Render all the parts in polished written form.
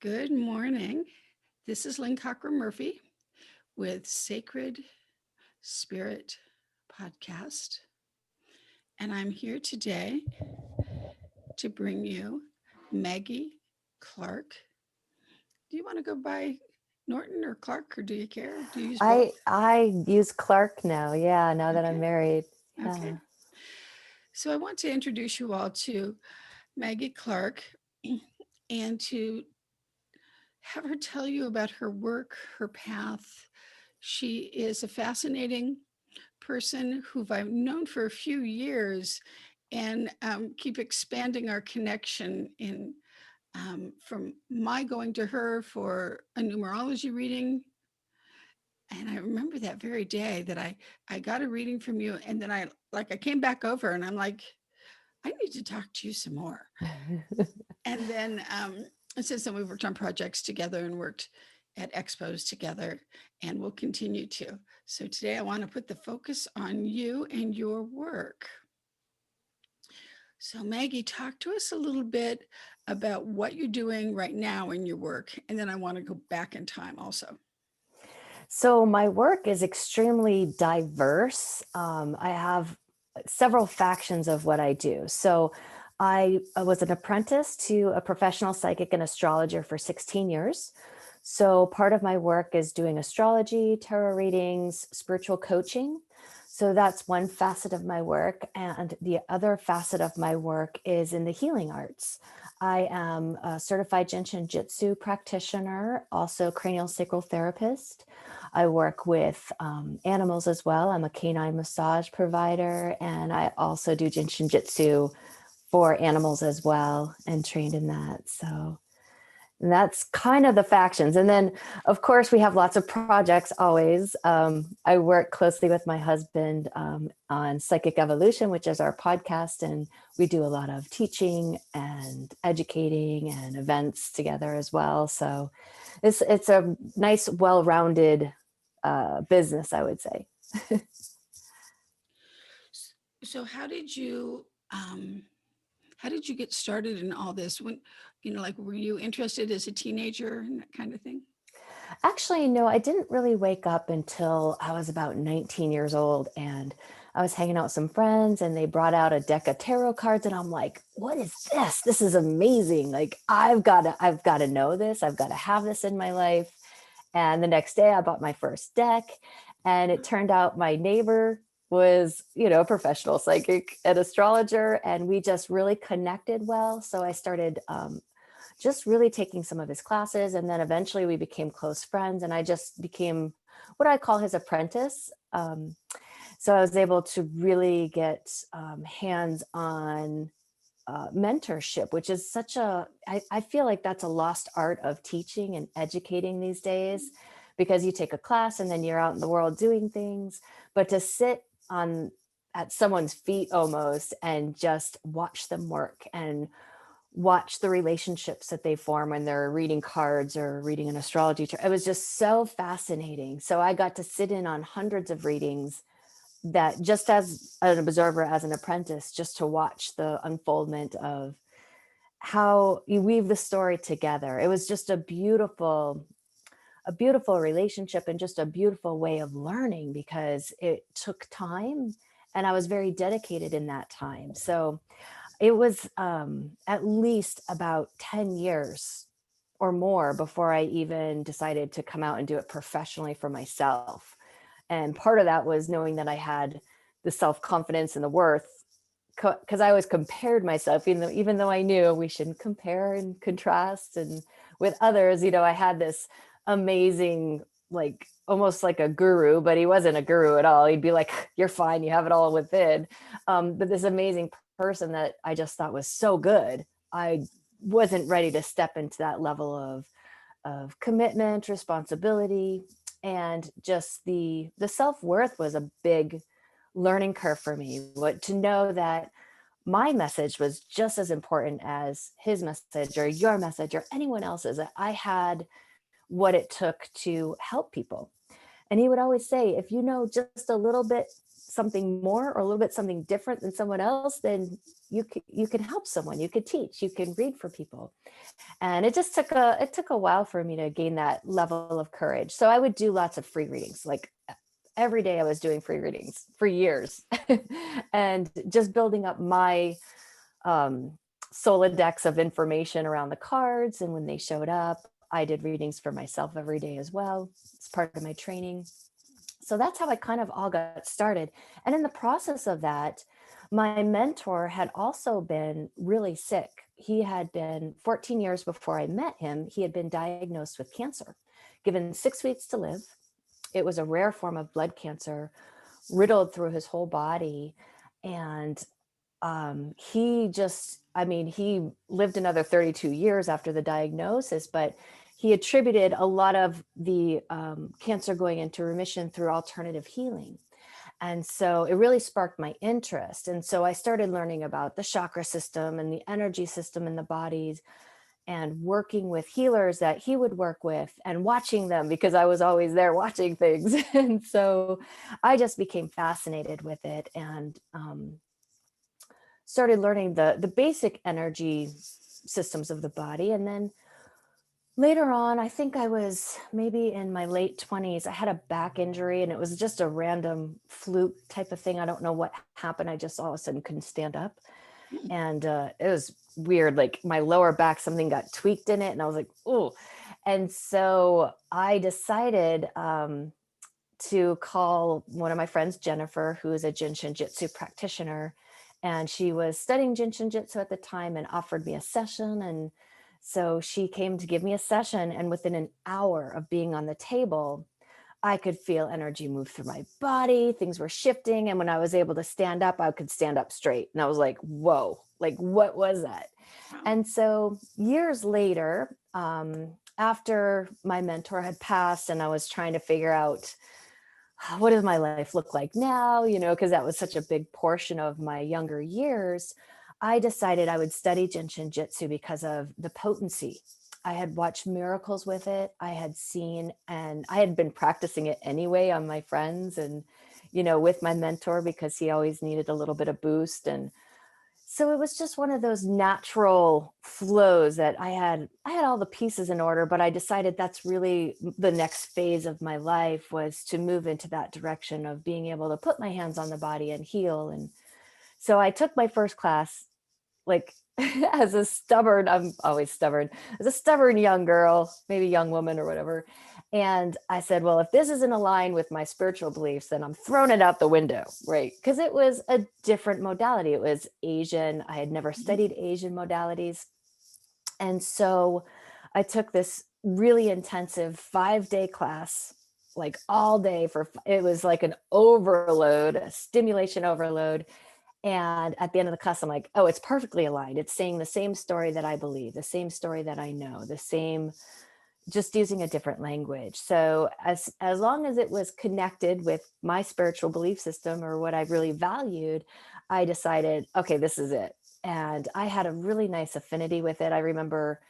Good morning. This is Lynne Cockrum-Murphy with Sacred Spirit Podcast. And I'm here today to bring you Maggie Clark. Do you want to go by Norton or Clark, or do you care? Do you use both? I use Clark now. Yeah, now that I'm Okay. married. Okay. Yeah. So I want to introduce you all to Maggie Clark and to have her tell you about her work, her path. She is a fascinating person who I've known for a few years and keep expanding our connection in from my going to her for a numerology reading. And I remember that very day that I got a reading from you, and then I came back over and I'm like, I need to talk to you some more. And then since then, we worked on projects together and worked at expos together, and we'll continue to. So today, I want to put the focus on you and your work. So, Maggie, talk to us a little bit about what you're doing right now in your work, and then I want to go back in time also. So my work is extremely diverse. I have several factions of what I do. So I was an apprentice to a professional psychic and astrologer for 16 years. So part of my work is doing astrology, tarot readings, spiritual coaching. So that's one facet of my work. And the other facet of my work is in the healing arts. I am a certified Jujutsu practitioner, also cranial sacral therapist. I work with animals as well. I'm a canine massage provider, and I also do Jujutsu for animals as well and trained in that. So that's kind of the factions. And then, of course, we have lots of projects always. I work closely with my husband on Psychic Evolution, which is our podcast. And we do a lot of teaching and educating and events together as well. So it's a nice, well-rounded business, I would say. So, how did you get started in all this? When like, were you interested as a teenager and that kind of thing? Actually, no, I didn't really wake up until I was about 19 years old, and I was hanging out with some friends and they brought out a deck of tarot cards, and I'm like, what is this? This is amazing. Like I've got to know this. I've got to have this in my life. And the next day I bought my first deck, and it turned out my neighbor was, a professional psychic and astrologer, and we just really connected well. So I started just really taking some of his classes. And then eventually we became close friends, and I just became what I call his apprentice. So I was able to really get hands-on mentorship, which is I feel like that's a lost art of teaching and educating these days, because you take a class and then you're out in the world doing things, but to sit at someone's feet almost and just watch them work and watch the relationships that they form when they're reading cards or reading an astrology chart. It was just so fascinating. So I got to sit in on hundreds of readings, that just as an observer, as an apprentice, just to watch the unfoldment of how you weave the story together. It was just a beautiful relationship and just a beautiful way of learning, because it took time and I was very dedicated in that time. So it was at least about 10 years or more before I even decided to come out and do it professionally for myself. And part of that was knowing that I had the self-confidence and the worth, because I always compared myself, even though I knew we shouldn't compare and contrast and with others. I had this amazing, like almost like a guru, but he wasn't a guru at all. He'd be like, you're fine, you have it all within. But this amazing person that I just thought was so good, I wasn't ready to step into that level of commitment, responsibility, and just the self-worth was a big learning curve for me. What to know that my message was just as important as his message or your message or anyone else's. That I had what it took to help people. And he would always say, if you know just a little bit something more or a little bit something different than someone else, then you can help someone, you could teach, you can read for people. And it took a while for me to gain that level of courage. So I would do lots of free readings, like every day I was doing free readings for years and just building up my um, Rolodex of information around the cards. And when they showed up, I did readings for myself every day as well. It's part of my training. So that's how I kind of all got started. And in the process of that, my mentor had also been really sick. He had been 14 years before I met him, he had been diagnosed with cancer, given 6 weeks to live. It was a rare form of blood cancer, riddled through his whole body. And he just, I mean, he lived another 32 years after the diagnosis, but he attributed a lot of the cancer going into remission through alternative healing. And so it really sparked my interest. And so I started learning about the chakra system and the energy system in the bodies, and working with healers that he would work with and watching them because I was always there watching things. And so I just became fascinated with it, and started learning the basic energy systems of the body. And then later on, I think I was maybe in my late 20s, I had a back injury, and it was just a random fluke type of thing. I don't know what happened. I just all of a sudden couldn't stand up. Mm. And it was weird. Like my lower back, something got tweaked in it. And I was like, oh. And so I decided to call one of my friends, Jennifer, who is a Jin Shin Jitsu practitioner. And she was studying Jin Shin Jitsu at the time and offered me a session. And so she came to give me a session. And within an hour of being on the table, I could feel energy move through my body. Things were shifting. And when I was able to stand up, I could stand up straight. And I was like, whoa, like, what was that? Wow. And so years later, after my mentor had passed and I was trying to figure out, what does my life look like now? Because that was such a big portion of my younger years. I decided I would study Jin Shin Jitsu because of the potency. I had watched miracles with it. I had seen, and I had been practicing it anyway on my friends and, with my mentor, because he always needed a little bit of boost. And so it was just one of those natural flows that I had all the pieces in order, but I decided that's really the next phase of my life, was to move into that direction of being able to put my hands on the body and heal. And so I took my first class, like I'm always stubborn, as a stubborn young girl, maybe young woman or whatever. And I said, well, if this isn't aligned with my spiritual beliefs, then I'm throwing it out the window, right? Because it was a different modality. It was Asian. I had never Mhm. studied Asian modalities. And so I took this really intensive 5-day class, like all day it was like an overload, a stimulation overload. And at the end of the class, I'm like, oh, it's perfectly aligned. It's saying the same story that I believe, the same story that I know, the same, just using a different language. So as long as it was connected with my spiritual belief system or what I really valued, I decided, okay, this is it. And I had a really nice affinity with it. I remember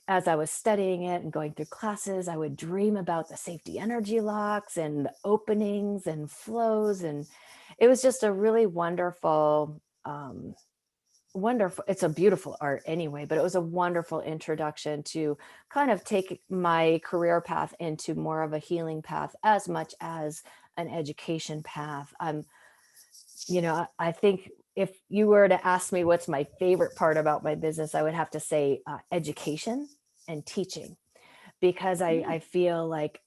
as I was studying it and going through classes, I would dream about the safety energy locks and the openings and flows. And it was just a really wonderful, it's a beautiful art anyway, but it was a wonderful introduction to kind of take my career path into more of a healing path as much as an education path. I think if you were to ask me what's my favorite part about my business, I would have to say education and teaching, because I Mm. feel like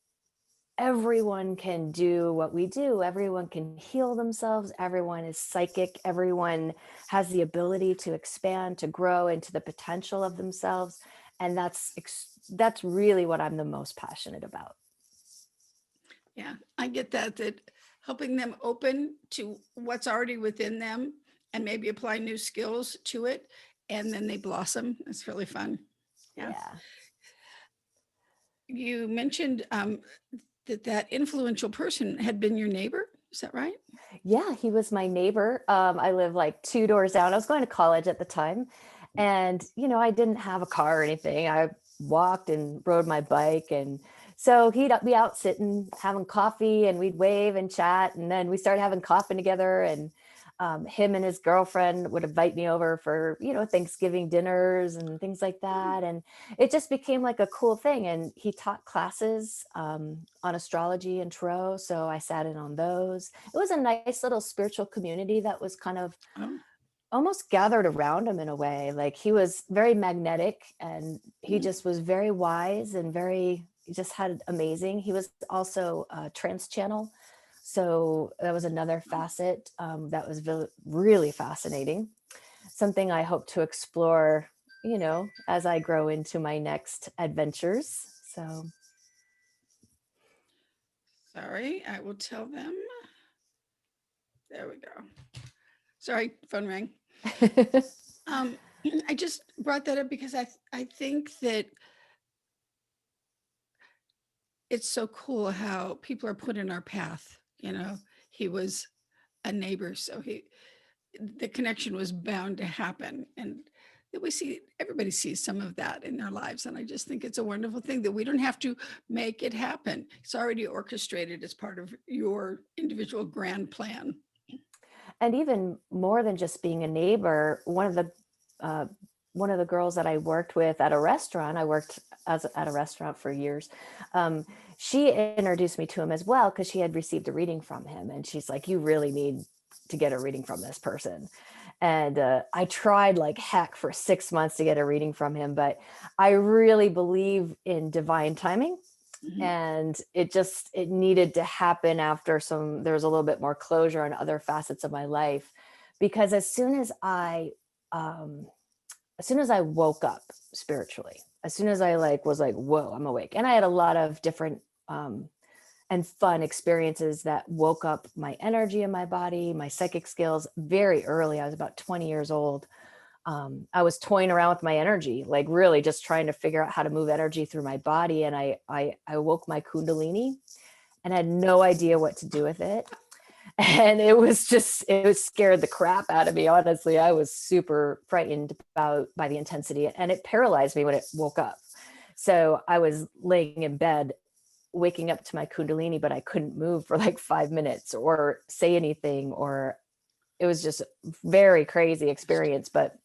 everyone can do what we do. Everyone can heal themselves. Everyone is psychic. Everyone has the ability to expand, to grow into the potential of themselves. And that's really what I'm the most passionate about. Yeah, I get that helping them open to what's already within them and maybe apply new skills to it, and then they blossom. It's really fun. Yeah. Yeah. You mentioned that influential person had been your neighbor. Is that right? Yeah, he was my neighbor. I live like 2 doors down. I was going to college at the time. And, I didn't have a car or anything. I walked and rode my bike. And so he'd be out sitting, having coffee, and we'd wave and chat. And then we started having coffee together. And him and his girlfriend would invite me over for, Thanksgiving dinners and things like that. And it just became like a cool thing. And he taught classes on astrology and tarot. So I sat in on those. It was a nice little spiritual community that was kind of Oh, almost gathered around him in a way. Like he was very magnetic and he mm, just was very wise and he just had amazing. He was also trans channel. So that was another oh. facet that was really fascinating. Something I hope to explore, as I grow into my next adventures. So, Sorry, I will tell them. There we go. Sorry, phone rang. Um, I just brought that up because I think that it's so cool how people are put in our path. He was a neighbor, so the connection was bound to happen, and that we see everybody sees some of that in their lives, and I just think it's a wonderful thing that we don't have to make it happen. It's already orchestrated as part of your individual grand plan. and even more than just being a neighbor, uh, one of the girls that I worked with at a restaurant, I worked at a restaurant for years. Um, she introduced me to him as well because she had received a reading from him, and she's like, "You really need to get a reading from this person." And I tried like heck for 6 months to get a reading from him, but I really believe in divine timing, Mhm. and it needed to happen after there was a little bit more closure on other facets of my life, because um as soon as I woke up spiritually, as soon as I was like, whoa, I'm awake, and I had a lot of different um and fun experiences that woke up my energy in my body, my psychic skills very early. I was about 20 years old. I was toying around with my energy, like really just trying to figure out how to move energy through my body. And I woke my Kundalini and had no idea what to do with it. And it was scared the crap out of me. Honestly, I was super frightened by the intensity, and it paralyzed me when it woke up. So I was laying in bed, waking up to my Kundalini, but I couldn't move for like 5 minutes or say anything, or it was just a very crazy experience. But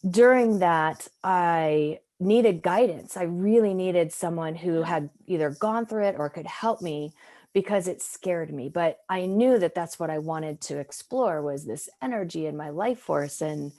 during that, I needed guidance. I really needed someone who Yeah. had either gone through it or could help me, because it scared me. But I knew that that's what I wanted to explore, was this energy in my life force and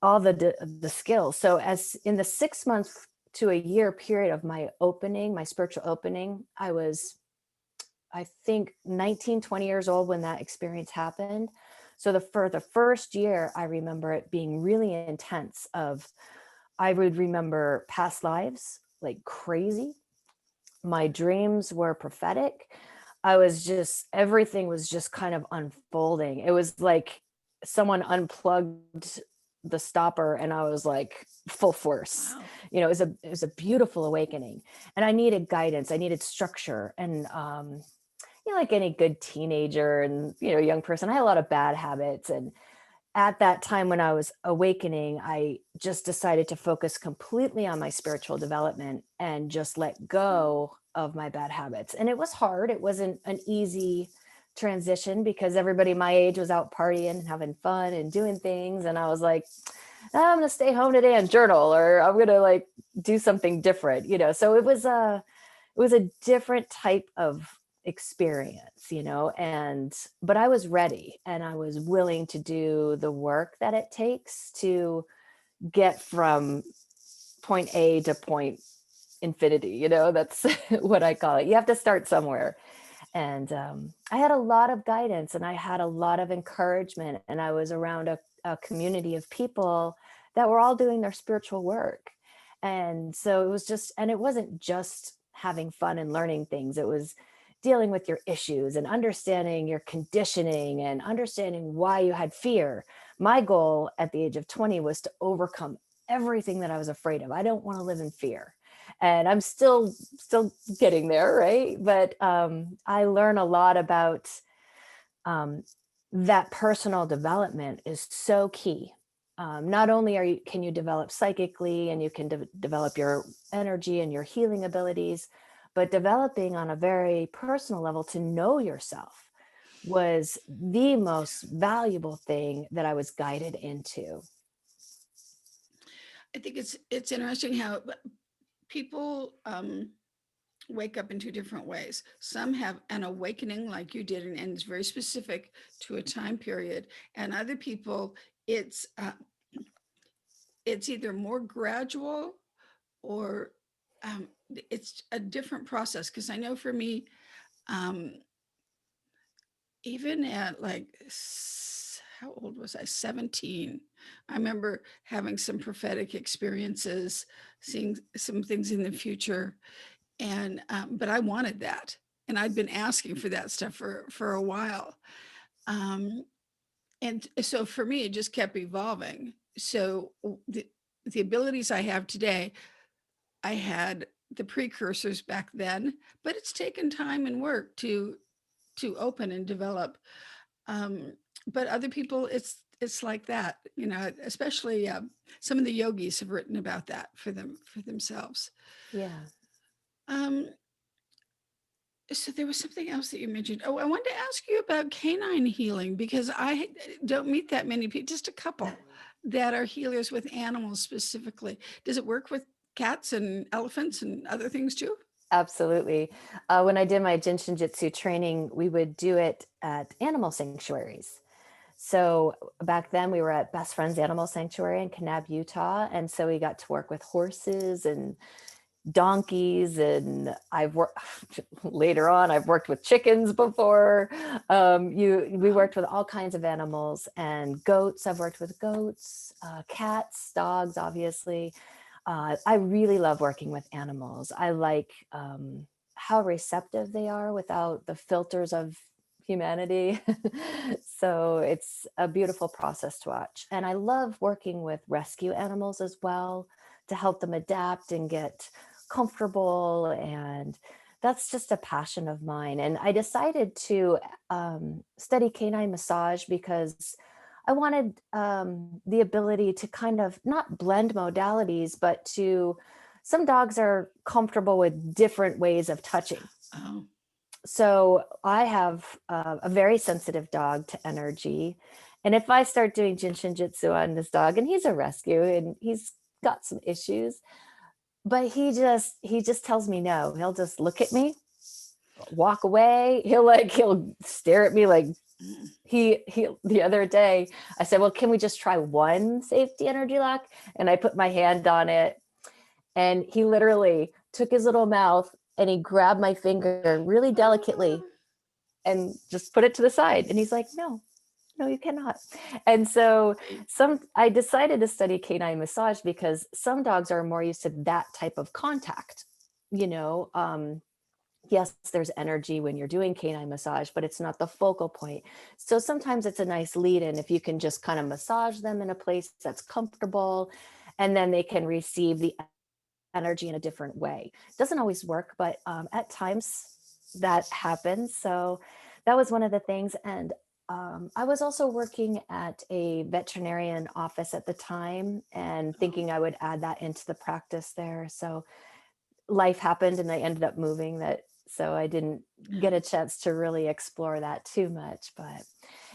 all the skills. So as in the 6 months to a year period of my spiritual opening, I think 19, 20 years old when that experience happened. So for the first year, I remember it being really intense. I would remember past lives like crazy. My dreams were prophetic. Everything was just kind of unfolding. It was like someone unplugged the stopper and I was like full force. Wow. It was a beautiful awakening, and I needed guidance. I needed structure. And like any good teenager and young person, I had a lot of bad habits. And at that time when I was awakening, I just decided to focus completely on my spiritual development and just let go of my bad habits. And it was hard. It wasn't an easy transition because everybody my age was out partying and having fun and doing things. And I was like, I'm going to stay home today and journal, or I'm going to like do something different, So it was a different type of experience, but I was ready and I was willing to do the work that it takes to get from point A to point infinity. That's what I call it. You have to start somewhere. And I had a lot of guidance and I had a lot of encouragement, and I was around a community of people that were all doing their spiritual work. And so it wasn't just having fun and learning things. It was dealing with your issues and understanding your conditioning and understanding why you had fear. My goal at the age of 20 was to overcome everything that I was afraid of. I don't want to live in fear. And I'm still getting there, right? But I learn a lot about um, that personal development is so key. Not only can you develop psychically and you can develop your energy and your healing abilities, but developing on a very personal level to know yourself. was the most valuable thing that I was guided into. I think it's interesting how people wake up in two different ways. Some have an awakening like you did, and it's very specific to a time period. And other people, it's either more gradual or it's a different process. Because I know for me, um, even at like how old was I? 17. I remember having some prophetic experiences, seeing some things in the future, and but I wanted that, and I'd been asking for that stuff for a while, um, and so for me, it just kept evolving. So the abilities I have today, I had the precursors back then, but it's taken time and work to open and develop. Um, but other people, it's like that, especially some of the yogis have written about that for themselves. Yeah. Um, so there was something else that you mentioned. Oh, I wanted to ask you about canine healing because I don't meet that many people, just a couple that are healers with animals specifically. Does it work with cats and elephants and other things too? Absolutely. When I did my Jitsu training, we would do it at animal sanctuaries. So back then we were at Best Friends Animal Sanctuary in Kanab, Utah. And so we got to work with horses and donkeys, and I've worked later on, I've worked with chickens before. We Wow. worked with all kinds of animals and goats. I've worked with goats, cats, dogs, obviously. I really love working with animals. I like how receptive they are without the filters of humanity. So it's a beautiful process to watch. And I love working with rescue animals as well to help them adapt and get comfortable. And that's just a passion of mine. And I decided to study canine massage because I wanted the ability to kind of not blend modalities, but some dogs are comfortable with different ways of touching. Oh, So I have a very sensitive dog to energy. And if I start doing Jinshin Jitsu on this dog, and he's a rescue and he's got some issues, but he just tells me no. He'll just look at me, walk away. He'll stare at me like mm. he the other day I said, well, can we just try one safety energy lock? And I put my hand on it, and he literally took his little mouth and he grabbed my finger really delicately and just put it to the side. And he's like, no, you cannot. And so Right. I decided to study canine massage because some dogs are more used to that type of contact. You know, yes, there's energy when you're doing canine massage, but it's not the focal point. So sometimes it's a nice lead in if you can just kind of massage them in a place that's comfortable, and then they can receive the energy in a different way. It doesn't always work, but at times that happens. So that was one of the things. And I was also working at a veterinarian office at the time and Oh, thinking I would add that into the practice there. So life happened and I ended up moving that. So I didn't yeah. get a chance to really explore that too much. But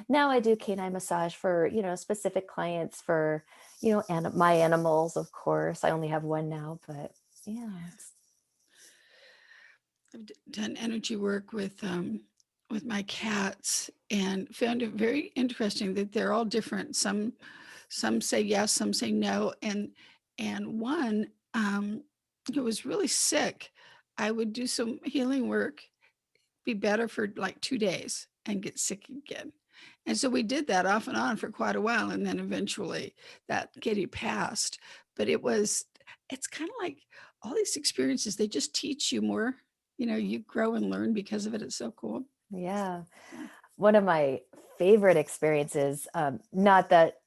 now I do canine massage for, specific clients for, my animals, of course. I only have one now, but yeah. I've done energy work with my cats and found it very interesting that they're all different. Some say yes, some say no, and one who was really sick, I would do some healing work, be better for like 2 days, and get sick again. And so we did that off and on for quite a while, and then eventually that kitty passed. But it's kind of like all these experiences, they just teach you more. You grow and learn because of it. It's so cool. Yeah. Yeah. One of my favorite experiences, not that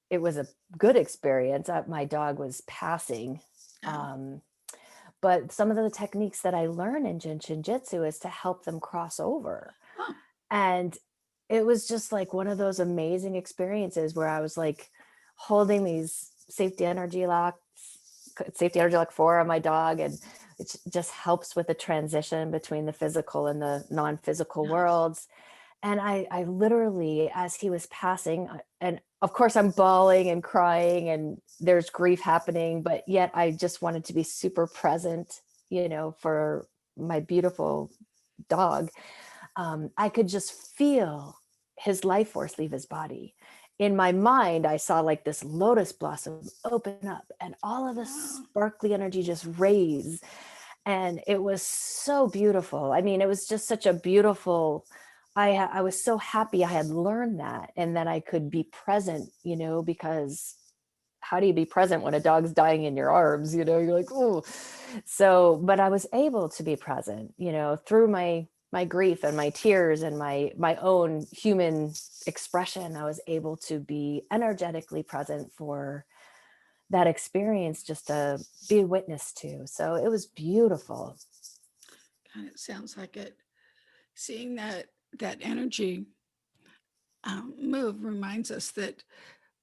it was a good experience, my dog was passing. Oh, Um, but some of the techniques that I learn in Jinshin Jitsu is to help them cross over. huh. And it was just like one of those amazing experiences where I was like holding these safety energy lock 4 on my dog. And it just helps with the transition between the physical and the non-physical Yes. worlds. And I literally, as he was passing, and of course I'm bawling and crying and there's grief happening, but yet I just wanted to be super present, for my beautiful dog. I could just feel his life force leave his body. In my mind, I saw like this lotus blossom open up and all of this Wow. sparkly energy just raise. And it was so beautiful. I mean, it was just such a beautiful, I was so happy I had learned that and that I could be present, because how do you be present when a dog's dying in your arms? You're like, oh. So, but I was able to be present, through my grief and my tears and my own human expression. I was able to be energetically present for that experience, just to be a witness to. So it was beautiful. God, it sounds like it. Seeing that energy move reminds us that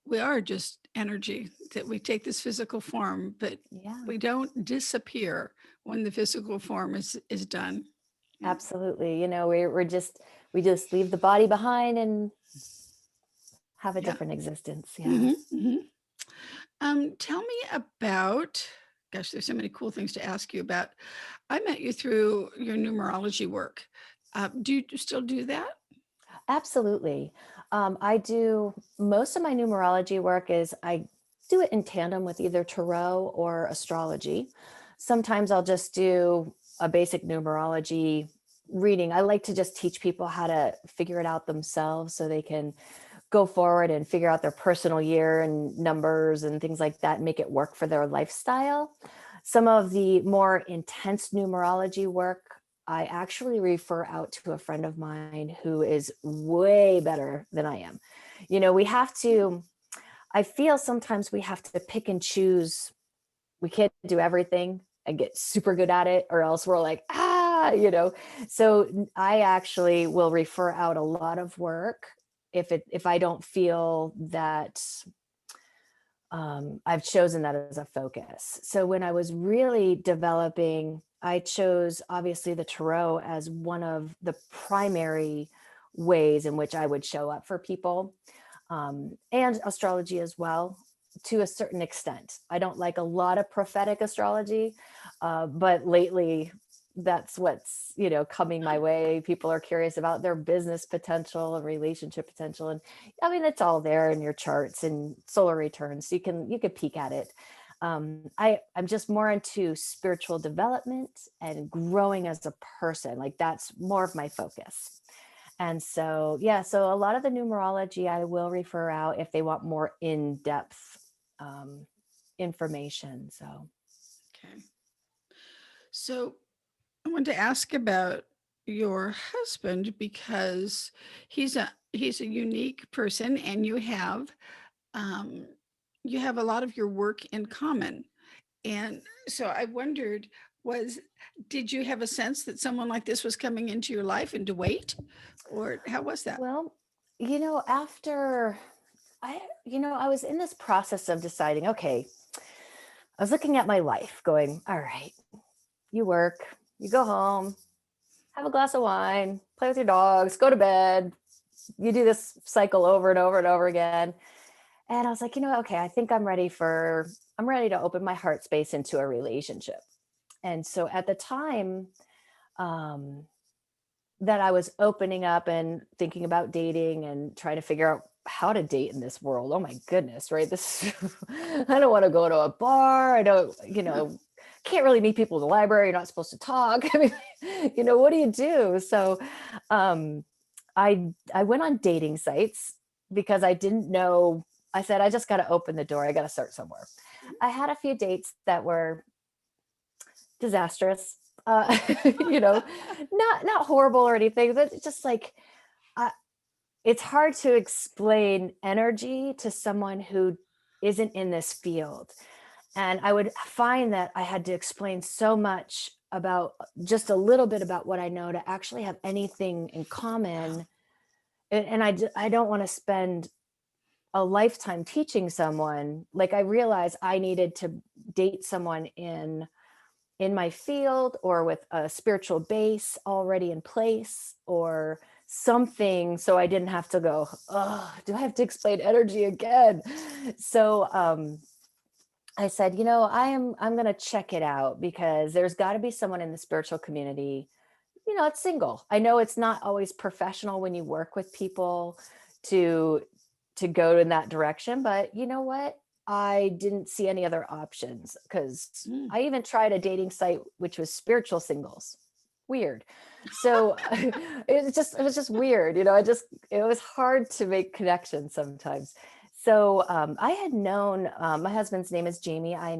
we are just energy, that we take this physical form, but Yeah, we don't disappear when the physical form is done. Yeah. absolutely. We just leave the body behind and have a Yeah. different existence. Yeah. Hmm. Hmm. Tell me about, gosh, there's so many cool things to ask you about. I met you through your numerology work. Do you still do that? Absolutely. I do most of my numerology work is I do it in tandem with either tarot or astrology. Sometimes I'll just do a basic numerology reading. I like to just teach people how to figure it out themselves so they can go forward and figure out their personal year and numbers and things like that and make it work for their lifestyle. Some of the more intense numerology work, I actually refer out to a friend of mine who is way better than I am. We have to, I feel sometimes we have to pick and choose. We can't do everything and get super good at it, or else we're like, So I actually will refer out a lot of work if I don't feel that I've chosen that as a focus. So when I was really developing, I chose obviously the tarot as one of the primary ways in which I would show up for people, and astrology as well, to a certain extent. I don't like a lot of prophetic astrology, but lately that's what's coming my way. People are curious about their business potential and relationship potential, and I mean it's all there in your charts and solar returns, so you can peek at it. I'm just more into spiritual development and growing as a person. Like that's more of my focus. And so, yeah, so a lot of the numerology I will refer out if they want more in-depth um, information. So, Okay. So I wanted to ask about your husband because he's a unique person, and um, you have a lot of your work in common. And so I wondered, was did you have a sense that someone like this was coming into your life and to wait, or how was that? well, after I was in this process of deciding, okay, I was looking at my life going, all right, you work, you go home, have a glass of wine, play with your dogs, go to bed. You do this cycle over and over and over again. And I was like, okay, I think I'm ready to open my heart space into a relationship. And so at the time um, that I was opening up and thinking about dating and trying to figure out how to date in this world, oh my goodness, right? I don't want to go to a bar. I don't, can't really meet people in the library. You're not supposed to talk. I mean, what do you do? So um, I went on dating sites because I didn't know. I said, I just got to open the door. I got to start somewhere. I had a few dates that were disastrous. Not horrible or anything, but it's just like uh, it's hard to explain energy to someone who isn't in this field. And I would find that I had to explain so much about just a little bit about what I know to actually have anything in Wow. common. And I don't want to spend a lifetime teaching someone. Like I realized I needed to date someone in my field or with a spiritual base already in place, or something so I didn't have to go, oh, do I have to explain energy again? So I said, I'm going to check it out because there's got to be someone in the spiritual community, it's single. I know it's not always professional when you work with people to go in that direction, but you know what? I didn't see any other options because Mm. I even tried a dating site which was spiritual singles. Weird. So it was just weird, it was hard to make connections sometimes. So I had known my husband's name is Jamie. I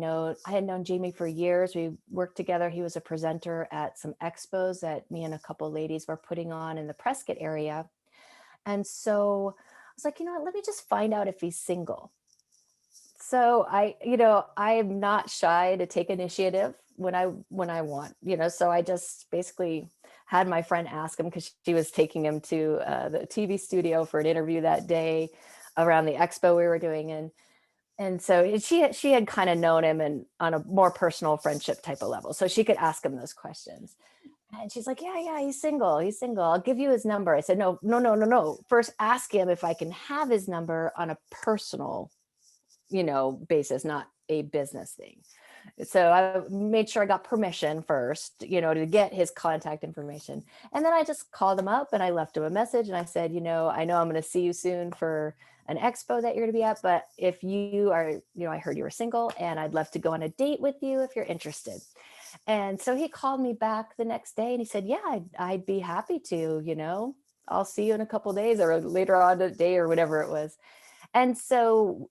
had known Jamie for years. We worked together. He was a presenter at some expos that me and a couple ladies were putting on in the Prescott area. And so I was like, let me just find out if he's single. So I am not shy to take initiative when I want, so I just basically had my friend ask him because she was taking him to the TV studio for an interview that day around the expo we were doing. And so she had kind of known him and on a more personal friendship type of level. So she could ask him those questions. And she's like, yeah, he's single. He's single. I'll give you his number. I said, no, no, no, no, no. First ask him if I can have his number on a personal, basis, not a business thing. So I made sure I got permission first, to get his contact information. And then I just called him up and I left him a message and I said, I know I'm going to see you soon for an expo that you're going to be at, but if you are, I heard you were single and I'd love to go on a date with you if you're interested. And so he called me back the next day and he said, yeah, I'd be happy to, I'll see you in a couple of days or later on today or whatever it was. And so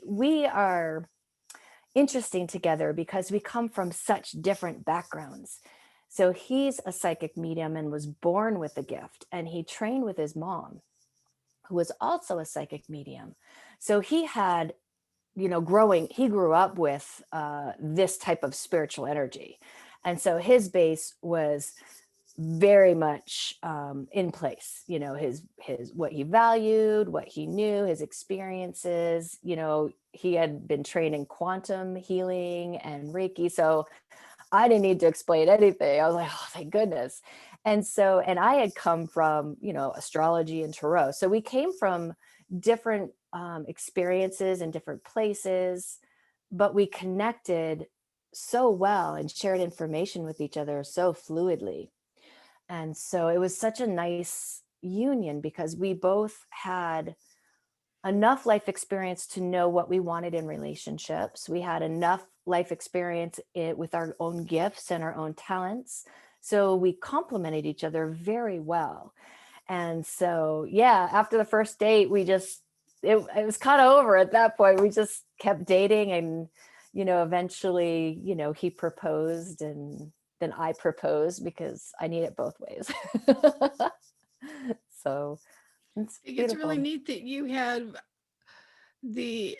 we are interesting together because we come from such different backgrounds. So he's a psychic medium and was born with the gift, and he trained with his mom, who was also a psychic medium. So he had, he grew up with this type of spiritual energy. And so his base was very much in place, his what he valued, what he knew, his experiences. He had been trained in quantum healing and Reiki, so I didn't need to explain anything. I was like, oh, thank goodness. And I had come from, astrology and tarot, so we came from different experiences in different places, but we connected so well and shared information with each other so fluidly. And so it was such a nice union because we both had enough life experience to know what we wanted in relationships. We had enough life experience with our own gifts and our own talents. So we complemented each other very well. And so, yeah, after the first date, it was kind of over at that point. We just kept dating and, eventually, he proposed and then I proposed because I need it both ways. So it's I think it's really beautiful. neat that you had the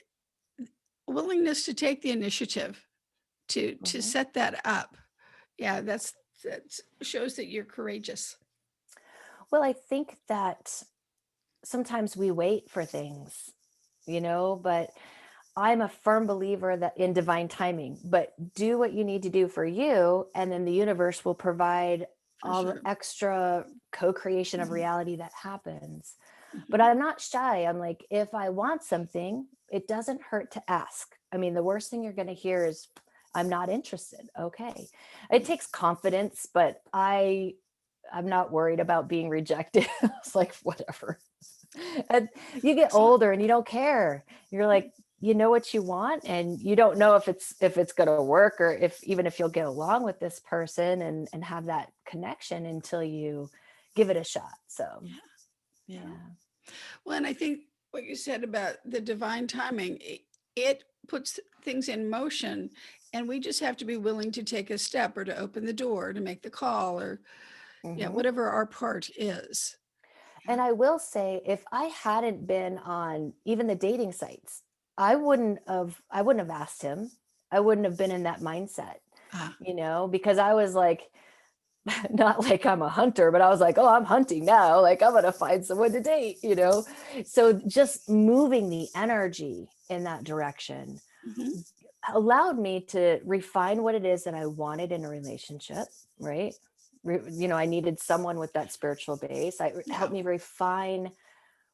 willingness to take the initiative to Mhm. set that up. Yeah, that shows that you're courageous. Well, I think that sometimes we wait for things, but I'm a firm believer that in divine timing, but do what you need to do for you, and then the universe will provide For all the sure. extra co-creation of Mhm, reality that happens. But mhm. I'm not shy. I'm like, if I want something, it doesn't hurt to ask. I mean, the worst thing you're going to hear is, I'm not interested. Okay. It takes confidence, but I'm not worried about being rejected. It's like, whatever. And you get Excellent. older and you don't care. You're like, you know what you want, and you don't know if it's going to work, or even if you'll get along with this person and have that connection until you give it a shot. So, Yeah, yeah. yeah. Well, and I think what you said about the divine timing, it puts things in motion, and we just have to be willing to take a step or to open the door, to make the call, or yeah, Hmm. whatever our part is. Yeah. And I will say, if I hadn't been on even the dating sites, I wouldn't have asked him. I wouldn't have been in that mindset, Ah, because I was like, not like I'm a hunter, but I was like, oh, I'm hunting now. Like, I'm going to find someone to date. So just moving the energy in that direction mhm. allowed me to refine what it is that I wanted in a relationship, right? I needed someone with that spiritual base. It helped Yeah. me refine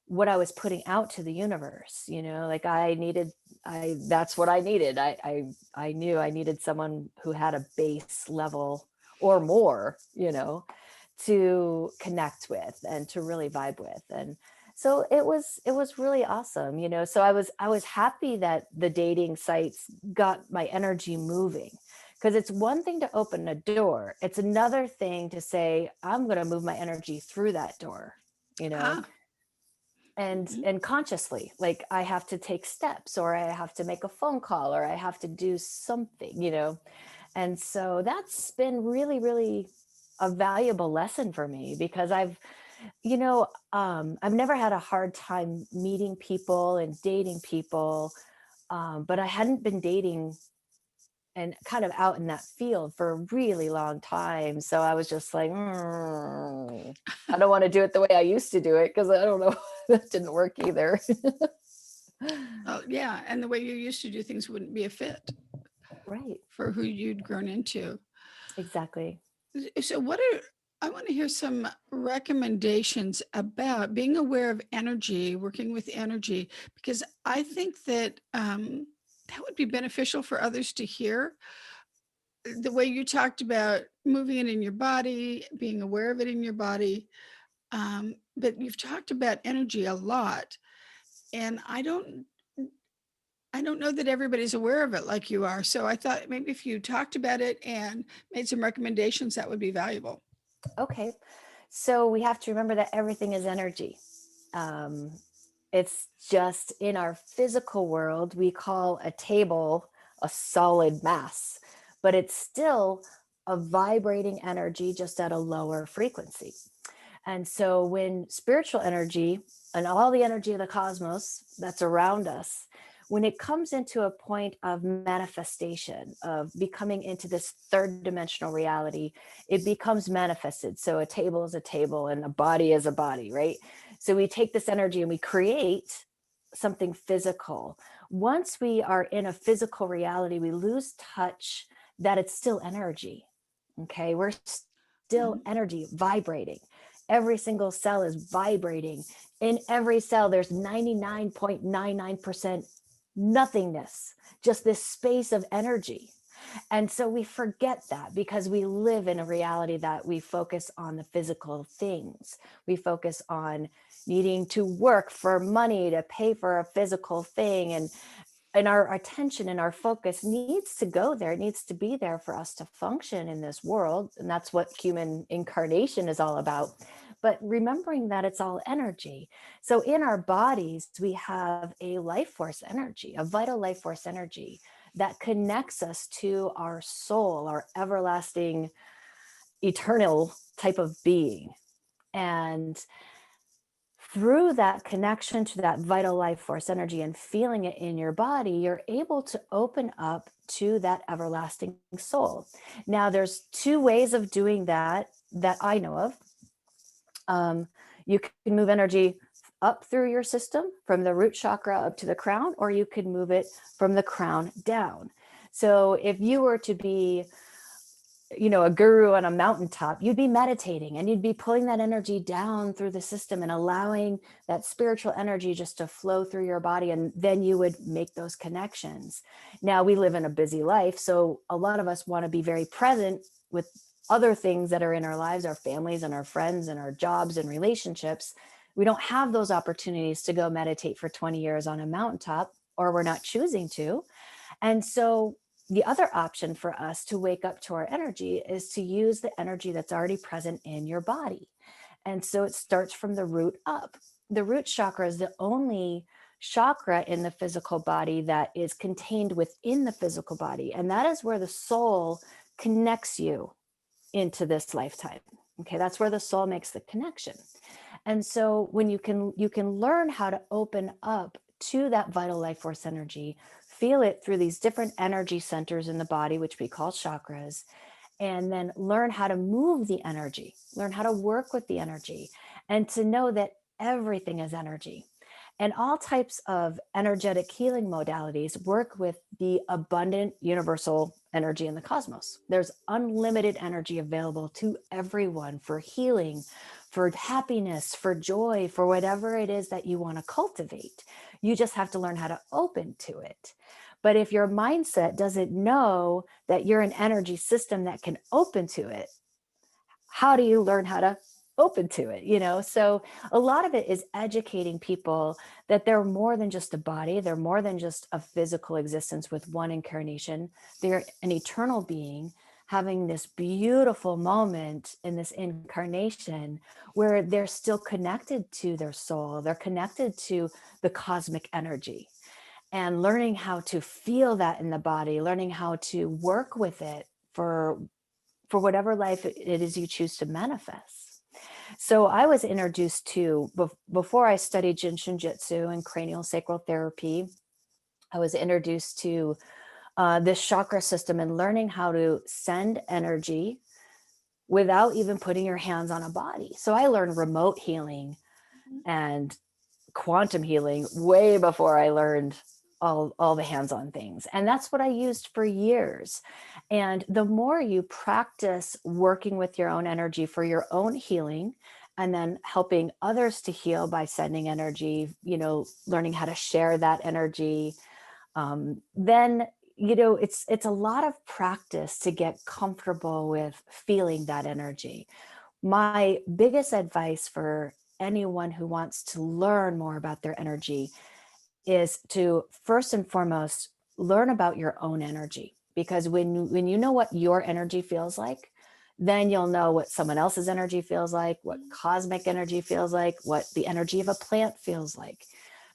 what I was putting out to the universe, like that's what I needed. I knew I needed someone who had a base level or more, to connect with and to really vibe with. And so it was really awesome, so I was happy that the dating sites got my energy moving, because it's one thing to open a door, it's another thing to say I'm going to move my energy through that door, you know Ah. and Mhm. and consciously, like I have to take steps, or I have to make a phone call, or I have to do something, and so that's been really, really a valuable lesson for me, because I've never had a hard time meeting people and dating people, but I hadn't been dating and kind of out in that field for a really long time. So I was just like, I don't want to do it the way I used to do it, because I don't know, that didn't work either. Oh, yeah, and the way you used to do things wouldn't be a fit Right. for who you'd grown into. Exactly. So what are I want to hear some recommendations about being aware of energy, working with energy, because I think that that would be beneficial for others to hear. The way you talked about moving it in your body, being aware of it in your body, but you've talked about energy a lot, and I don't know that everybody's aware of it like you are. So I thought maybe if you talked about it and made some recommendations, that would be valuable. Okay. So we have to remember that everything is energy. Um, it's just in our physical world, we call a table a solid mass, but it's still a vibrating energy, just at a lower frequency. And so when spiritual energy and all the energy of the cosmos that's around us, when it comes into a point of manifestation, of becoming into this third dimensional reality, it becomes manifested. So a table is a table and a body is a body, right? So we take this energy and we create something physical. Once we are in a physical reality, we lose touch that it's still energy. Okay. We're still Mhm. energy vibrating. Every single cell is vibrating. In every cell, there's 99.99% nothingness, just this space of energy. And so we forget that, because we live in a reality that we focus on the physical things. We focus on needing to work for money to pay for a physical thing. And our attention and our focus needs to go there. It needs to be there for us to function in this world. And that's what human incarnation is all about. But remembering that it's all energy. So in our bodies, we have a life force energy, a vital life force energy that connects us to our soul, our everlasting, eternal type of being. And through that connection to that vital life force energy and feeling it in your body, you're able to open up to that everlasting soul. Now, there's two ways of doing that that I know of. You can move energy up through your system from the root chakra up to the crown, or you could move it from the crown down. So if you were to be a guru on a mountaintop, you'd be meditating and you'd be pulling that energy down through the system and allowing that spiritual energy just to flow through your body. And then you would make those connections. Now, we live in a busy life, so a lot of us want to be very present with other things that are in our lives, our families and our friends and our jobs and relationships. We don't have those opportunities to go meditate for 20 years on a mountaintop, or we're not choosing to. And so the other option for us to wake up to our energy is to use the energy that's already present in your body. And so it starts from the root up. The root chakra is the only chakra in the physical body that is contained within the physical body. And that is where the soul connects you into this lifetime. Okay, that's where the soul makes the connection. And so when you can learn how to open up to that vital life force energy, feel it through these different energy centers in the body, which we call chakras, and then learn how to move the energy, learn how to work with the energy, and to know that everything is energy. And all types of energetic healing modalities work with the abundant universal energy in the cosmos. There's unlimited energy available to everyone for healing, for happiness, for joy, for whatever it is that you want to cultivate. You just have to learn how to open to it. But if your mindset doesn't know that you're an energy system that can open to it, how do you learn how to open to it? So a lot of it is educating people that they're more than just a body. They're more than just a physical existence with one incarnation. They're an eternal being having this beautiful moment in this incarnation where they're still connected to their soul. They're connected to the cosmic energy, and learning how to feel that in the body, learning how to work with it for whatever life it is you choose to manifest. So I was introduced to, before I studied Jujutsu and cranial sacral therapy, I was introduced to this chakra system and learning how to send energy without even putting your hands on a body. So I learned remote healing and quantum healing way before I learned all the hands-on things. And that's what I used for years. And the more you practice working with your own energy for your own healing, and then helping others to heal by sending energy, learning how to share that energy, then it's a lot of practice to get comfortable with feeling that energy. My biggest advice for anyone who wants to learn more about their energy is to first and foremost learn about your own energy, because when you know what your energy feels like, then you'll know what someone else's energy feels like, what cosmic energy feels like, what the energy of a plant feels like.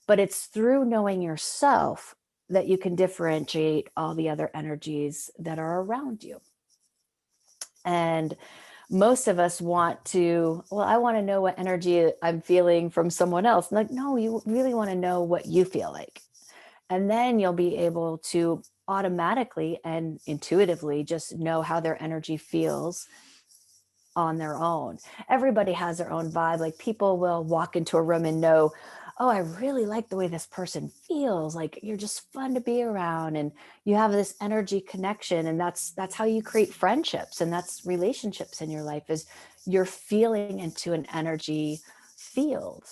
But it's through knowing yourself that you can differentiate all the other energies that are around you. And most of us want to, well, I want to know what energy I'm feeling from someone else. Like, no, you really want to know what you feel like. And then you'll be able to automatically and intuitively just know how their energy feels on their own. Everybody has their own vibe. Like, people will walk into a room and know, oh, I really like the way this person feels. Like, you're just fun to be around, and you have this energy connection. And that's how you create friendships, and that's relationships in your life, is you're feeling into an energy field.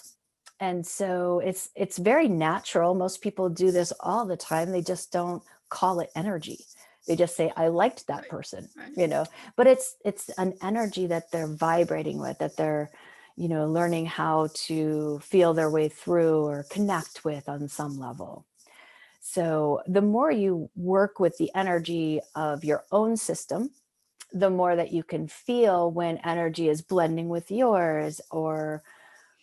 And so it's very natural. Most people do this all the time. They just don't call it energy. They just say, I liked that Right, person, right. but it's an energy that they're vibrating with, that they're, learning how to feel their way through or connect with on some level. So the more you work with the energy of your own system, the more that you can feel when energy is blending with yours, or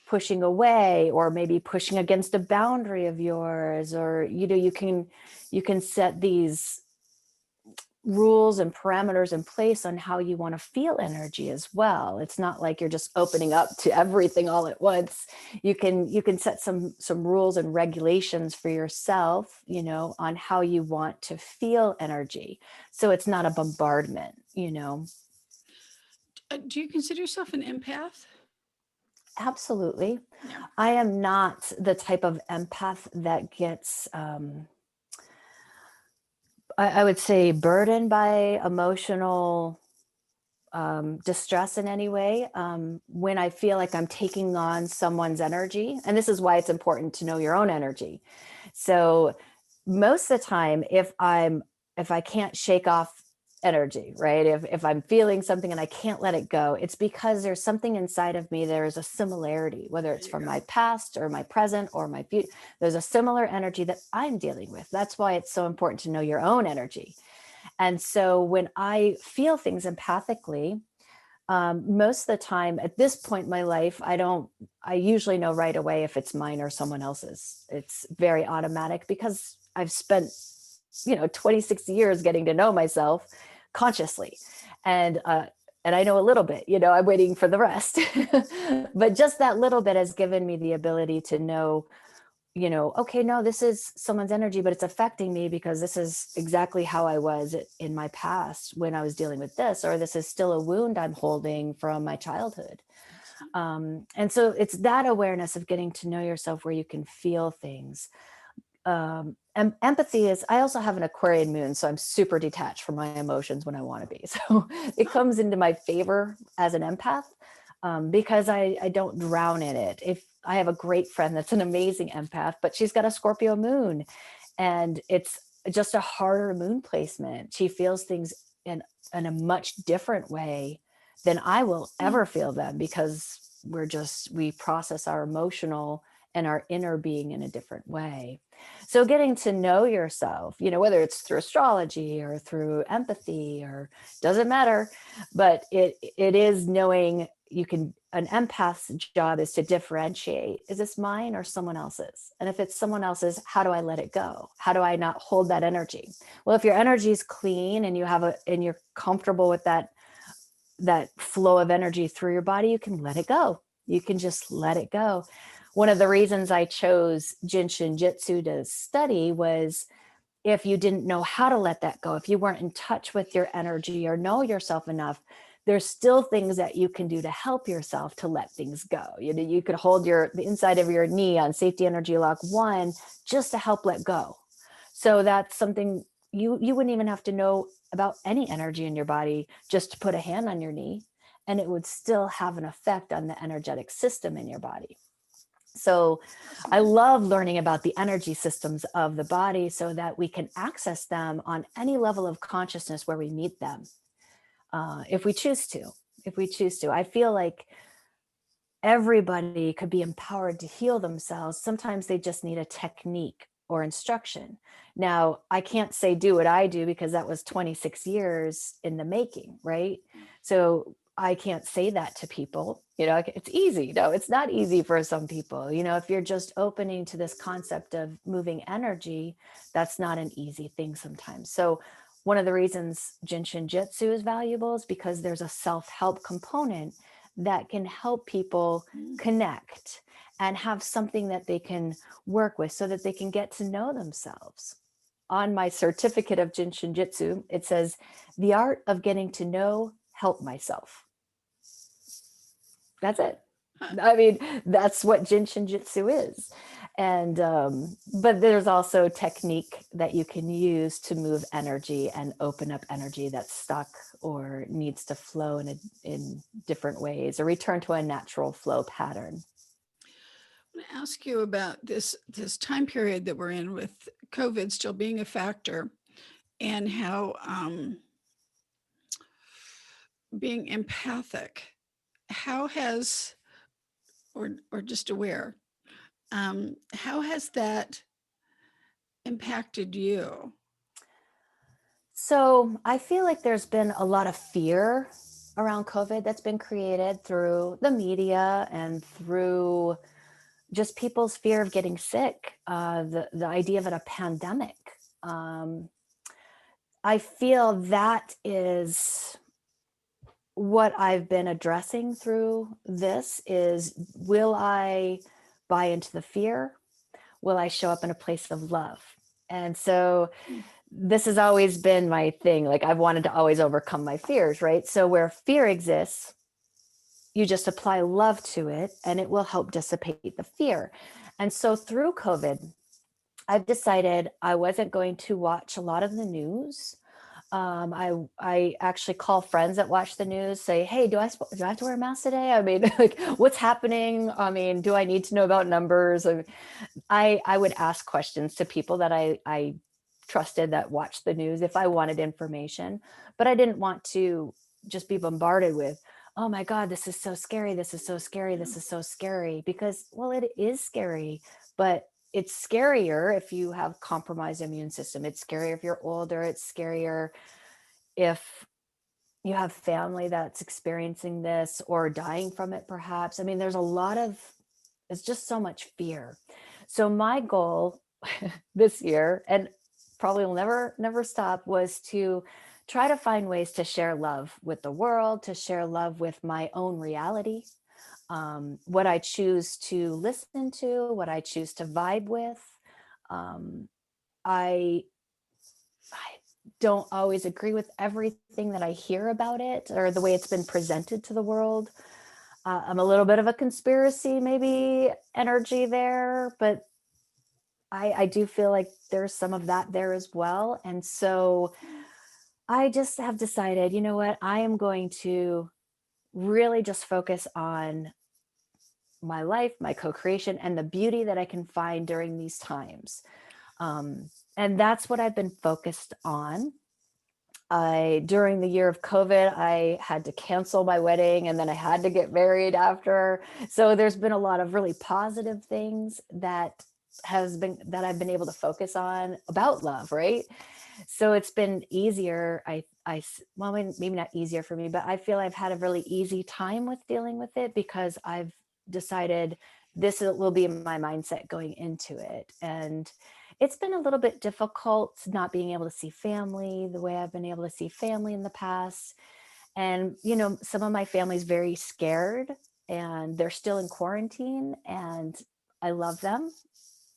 pushing away, or maybe pushing against a boundary of yours, or you can set these rules and parameters in place on how you want to feel energy as well. It's not like you're just opening up to everything all at once. You can set some rules and regulations for yourself, on how you want to feel energy, so it's not a bombardment. Do you consider yourself an empath? Absolutely. Yeah. I am not the type of empath that gets I would say burdened by emotional distress in any way. When I feel like I'm taking on someone's energy, and this is why it's important to know your own energy. So most of the time, if I can't shake off energy, right? If I'm feeling something and I can't let it go, it's because there's something inside of me. There is a similarity, whether There it's you from go. my past or my present or my future. There's a similar energy that I'm dealing with. That's why it's so important to know your own energy. And so when I feel things empathically, most of the time at this point in my life, I usually know right away if it's mine or someone else's. It's very automatic, because I've spent, 26 years getting to know myself consciously. And I know a little bit, I'm waiting for the rest. But just that little bit has given me the ability to know, okay, no, this is someone's energy, but it's affecting me because this is exactly how I was in my past when I was dealing with this, or this is still a wound I'm holding from my childhood. And so it's that awareness of getting to know yourself where you can feel things. empathy is, I also have an Aquarian moon, so I'm super detached from my emotions when I want to be. So it comes into my favor as an empath, because I don't drown in it. If I have a great friend that's an amazing empath, but she's got a Scorpio moon, and it's just a harder moon placement. She feels things in a much different way than I will ever feel them, because we process our emotional and our inner being in a different way. So getting to know yourself, whether it's through astrology or through empathy, or doesn't matter, but it is knowing an empath's job is to differentiate, is this mine or someone else's? And if it's someone else's, how do I let it go? How do I not hold that energy? Well, if your energy is clean and you're comfortable with that flow of energy through your body, you can let it go. You can just let it go. One of the reasons I chose Jinshin Jitsu to study was, if you didn't know how to let that go, if you weren't in touch with your energy or know yourself enough, there's still things that you can do to help yourself to let things go. You could hold the inside of your knee on safety energy lock 1 just to help let go. So that's something you wouldn't even have to know about any energy in your body, just to put a hand on your knee, and it would still have an effect on the energetic system in your body. So I love learning about the energy systems of the body so that we can access them on any level of consciousness where we meet them. If we choose to, I feel like everybody could be empowered to heal themselves. Sometimes they just need a technique or instruction. Now, I can't say do what I do, because that was 26 years in the making, right? So I can't say that to people. It's easy. No, it's not easy for some people. If you're just opening to this concept of moving energy, that's not an easy thing sometimes. So one of the reasons Jinshin Jitsu is valuable is because there's a self-help component that can help people connect and have something that they can work with so that they can get to know themselves. On my certificate of Jinshin Jitsu, it says, the art of getting to know, help myself. That's it. I mean, that's what Jinshin Jitsu is. And, but there's also technique that you can use to move energy and open up energy that's stuck or needs to flow in different ways, or return to a natural flow pattern. I want to ask you about this time period that we're in, with COVID still being a factor, and how being empathic, how has, or just aware, how has that impacted you? So I feel like there's been a lot of fear around COVID that's been created through the media and through just people's fear of getting sick, the idea of it, a pandemic. Um, I feel that is what I've been addressing through this is, will I buy into the fear? Will I show up in a place of love? And so this has always been my thing. Like, I've wanted to always overcome my fears, right? So where fear exists, you just apply love to it and it will help dissipate the fear. And so through COVID, I've decided I wasn't going to watch a lot of the news. I actually call friends that watch the news, say, hey, do I have to wear a mask today? I mean, like, what's happening? I mean, do I need to know about numbers? I would ask questions to people that I trusted that watched the news if I wanted information, but I didn't want to just be bombarded with, oh my God, this is so scary. This is so scary. This is so scary, because, well, it is scary, but it's scarier if you have compromised immune system. It's scarier if you're older. It's scarier if you have family that's experiencing this or dying from it, perhaps. I mean, it's just so much fear. So my goal this year, and probably will never stop, was to try to find ways to share love with the world, to share love with my own reality, what I choose to listen to, what I choose to vibe with. Um, I don't always agree with everything that I hear about it or the way it's been presented to the world. I'm a little bit of a conspiracy maybe energy there, but I do feel like there's some of that there as well. And so I just have decided, you know what, I am going to really just focus on my life, my co-creation, and the beauty that I can find during these times. And that's what I've been focused on. I During the year of COVID, I had to cancel my wedding and then I had to get married after. So there's been a lot of really positive things that I've been able to focus on about love, right? So it's been easier. Well, maybe not easier for me, but I feel I've had a really easy time with dealing with it because I've decided will be my mindset going into it. And it's been a little bit difficult not being able to see family the way I've been able to see family in the past. And, some of my family's very scared and they're still in quarantine, and I love them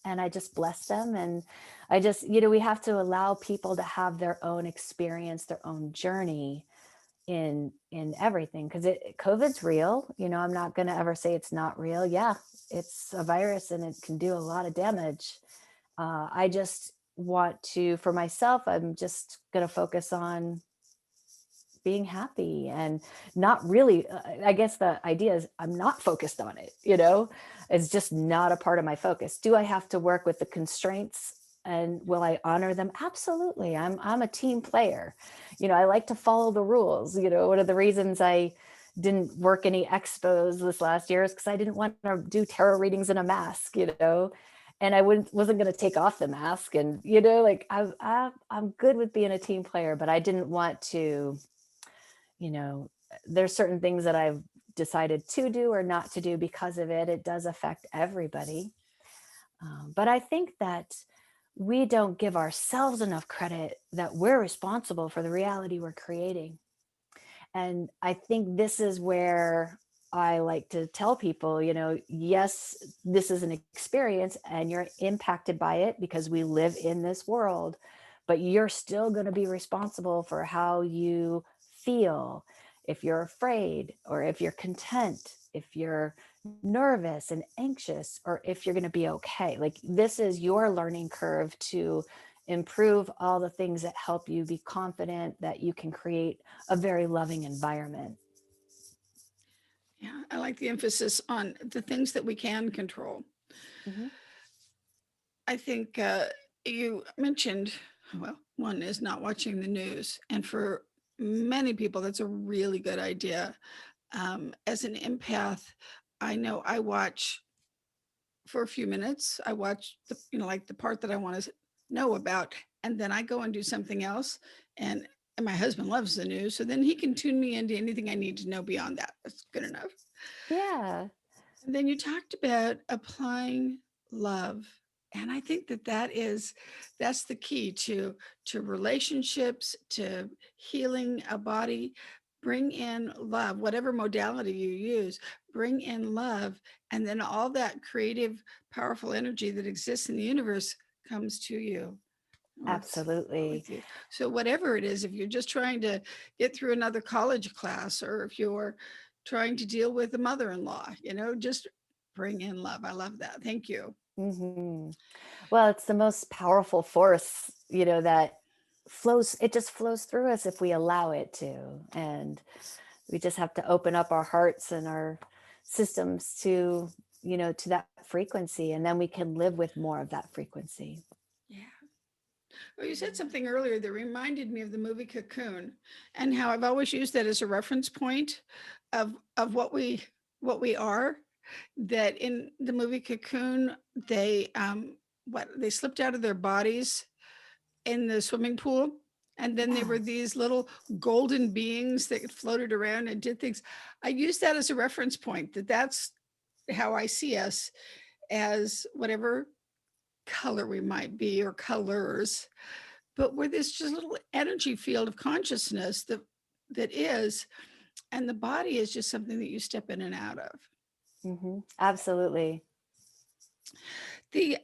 and I just bless them. And we have to allow people to have their own experience, their own journey in everything, because COVID's real. I'm not going to ever say it's not real. Yeah, it's a virus and it can do a lot of damage. I just want to, for myself, I'm just going to focus on being happy and not really. I guess the idea is I'm not focused on it. It's just not a part of my focus. Do I have to work with the constraints, and will I honor them? Absolutely. I'm a team player. I like to follow the rules. One of the reasons I didn't work any expos this last year is because I didn't want to do tarot readings in a mask. And I wasn't going to take off the mask. And like I'm good with being a team player, but I didn't want to, you know, there's certain things that I've decided to do or not to do because of it. It does affect everybody. But I think that we don't give ourselves enough credit that we're responsible for the reality we're creating. And I think this is where I like to tell people, yes, this is an experience and you're impacted by it because we live in this world, but you're still going to be responsible for how you feel. If you're afraid, or if you're content, if you're nervous and anxious, or if you're going to be okay. Like, this is your learning curve to improve all the things that help you be confident that you can create a very loving environment. Yeah, I like the emphasis on the things that we can control. Mhm. I think you mentioned, well, one is not watching the news. And for many people, that's a really good idea. As an empath, I know I watch for a few minutes. I watch like the part that I want to know about, and then I go and do something else. And my husband loves the news, so then he can tune me into anything I need to know beyond that. That's good enough. Yeah, And then you talked about applying love. And I think that that's the key to relationships, to healing a body. Bring in love, whatever modality you use, bring in love, and then all that creative, powerful energy that exists in the universe comes to you, works absolutely. with you. So whatever it is, if you're just trying to get through another college class, or if you're trying to deal with a mother-in-law, just bring in love. I love that. Thank you. Hmm. Well, it's the most powerful force, that it just flows through us if we allow it to. And we just have to open up our hearts and our systems to that frequency. And then we can live with more of that frequency. Yeah. Well, you said something earlier that reminded me of the movie Cocoon, and how I've always used that as a reference point of what we are. That in the movie Cocoon, they slipped out of their bodies in the swimming pool. And then they Yeah, were these little golden beings that floated around and did things. I use that as a reference point, that's how I see us, as whatever color we might be, or colors, but we're this just little energy field of consciousness that is, and the body is just something that you step in and out of. absolutely. The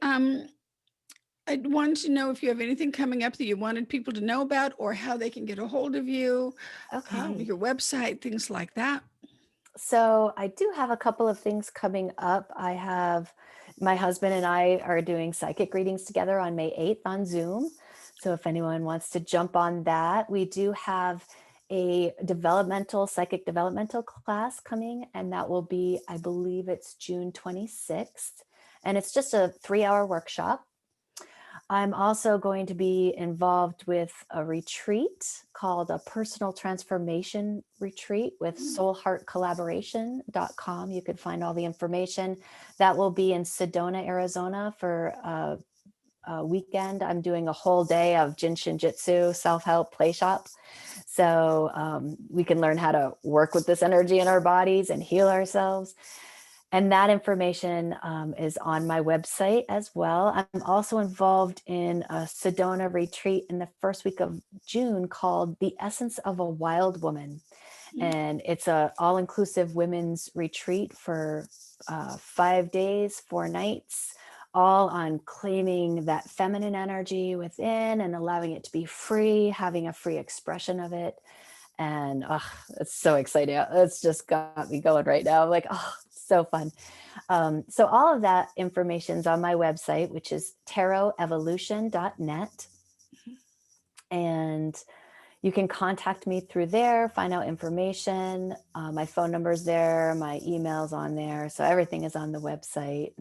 I wanted to know if you have anything coming up that you wanted people to know about, or how they can get a hold of you, Okay. your website, things like that. So I do have a couple of things coming up. I have My husband and I are doing psychic readings together on May 8th on Zoom. So if anyone wants to jump on that, we do have a psychic developmental class coming, and that will be, I believe it's June 26th. And it's just a 3-hour workshop. I'm also going to be involved with a retreat called a personal transformation retreat with soulheartcollaboration.com. You could find all the information. That will be in Sedona, Arizona for a weekend. I'm doing a whole day of Jin Shin Jitsu self-help play shop. So we can learn how to work with this energy in our bodies and heal ourselves. And that information is on my website as well. I'm also involved in a Sedona retreat in the first week of June called The Essence of a Wild Woman. And it's a all-inclusive women's retreat for 5 days, 4 nights, all on claiming that feminine energy within and allowing it to be free, having a free expression of it. And it's so exciting. It's just got me going right now. I'm like, oh, so fun. So all of that information is on my website, which is tarotevolution.net. And you can contact me through there, find out information. My phone number's there, my email's on there. So everything is on the website.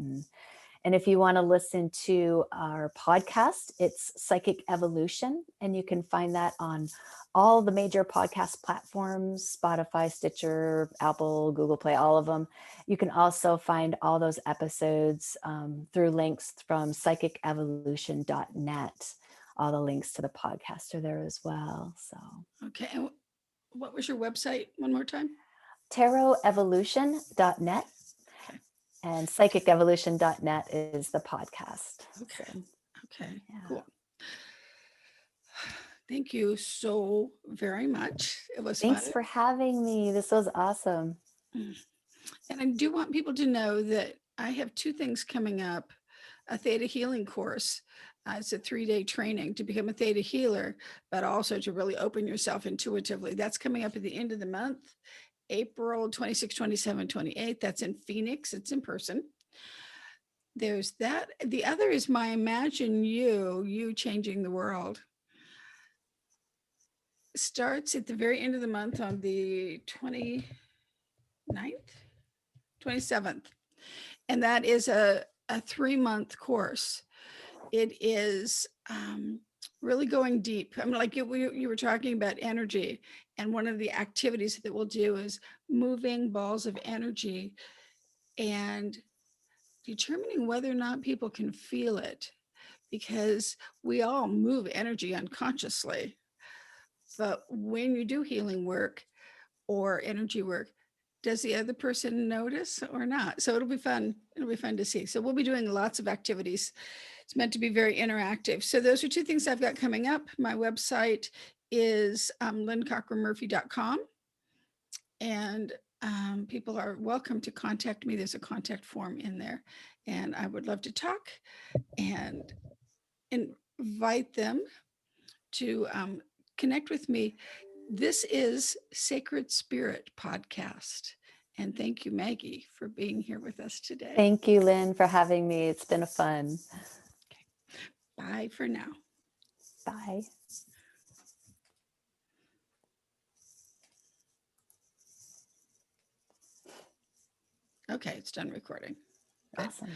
And if you want to listen to our podcast, it's Psychic Evolution, and you can find that on all the major podcast platforms, Spotify, Stitcher, Apple, Google Play, all of them. You can also find all those episodes through links from psychicevolution.net. All the links to the podcast are there as well. So, Okay. And what was your website one more time? tarotevolution.net. Okay. And psychicevolution.net is the podcast. Okay. So, Okay. yeah. Cool. Thank you so very much. It was Thanks fun. for having me. This was awesome. And I do want people to know that I have 2 things coming up. A theta healing course. It's a 3-day training to become a theta healer, but also to really open yourself intuitively. That's coming up at the end of the month, April 26, 27, 28. That's in Phoenix. It's in person. There's that. The other is my Imagine You Changing the World. Starts at the very end of the month on the 29th, 27th. And that is a 3-month course. It is really going deep. I mean, like you were talking about energy, and one of the activities that we'll do is moving balls of energy and determining whether or not people can feel it, because we all move energy unconsciously. But when you do healing work or energy work, does the other person notice or not? So it'll be fun. It'll be fun to see. So we'll be doing lots of activities. It's meant to be very interactive. So those are 2 things I've got coming up. My website is lynnecockrum-murphy.com. And people are welcome to contact me. There's a contact form in there. And I would love to talk and invite them to connect with me. This is Sacred Spirit Podcast. And thank you, Maggie, for being here with us today. Thank you, Lynn, for having me. It's been fun. Okay. Bye for now. Bye. Okay, it's done recording. Awesome.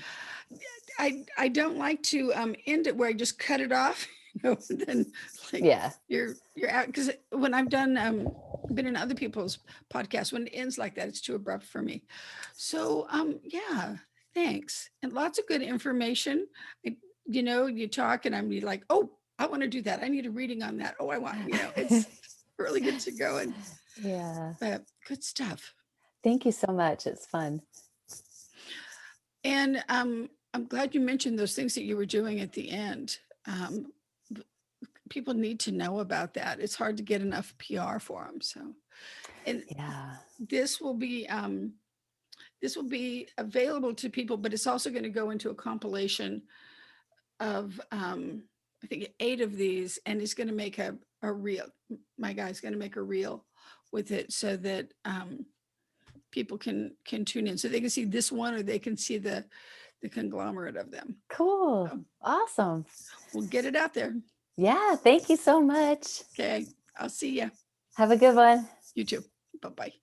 I don't like to end it where I just cut it off. Then like Yeah. you're out, because when I've done been in other people's podcasts, when it ends like that, it's too abrupt for me. So yeah, thanks. And lots of good information. You talk and I'm like, oh, I want to do that. I need a reading on that. Oh, I want, it's really good to go. And Yeah. but good stuff. Thank you so much. It's fun. And I'm glad you mentioned those things that you were doing at the end. People need to know about that. It's hard to get enough PR for them. So, and Yeah. this will be available to people, but it's also going to go into a compilation of I think 8 of these, and he's going to make a reel. My guy's going to make a reel with it so that people can tune in, so they can see this one, or they can see the the conglomerate of them. Cool. So Awesome. we'll get it out there. Yeah. Thank you so much. Okay. I'll see ya. Have a good one. You too. Bye-bye.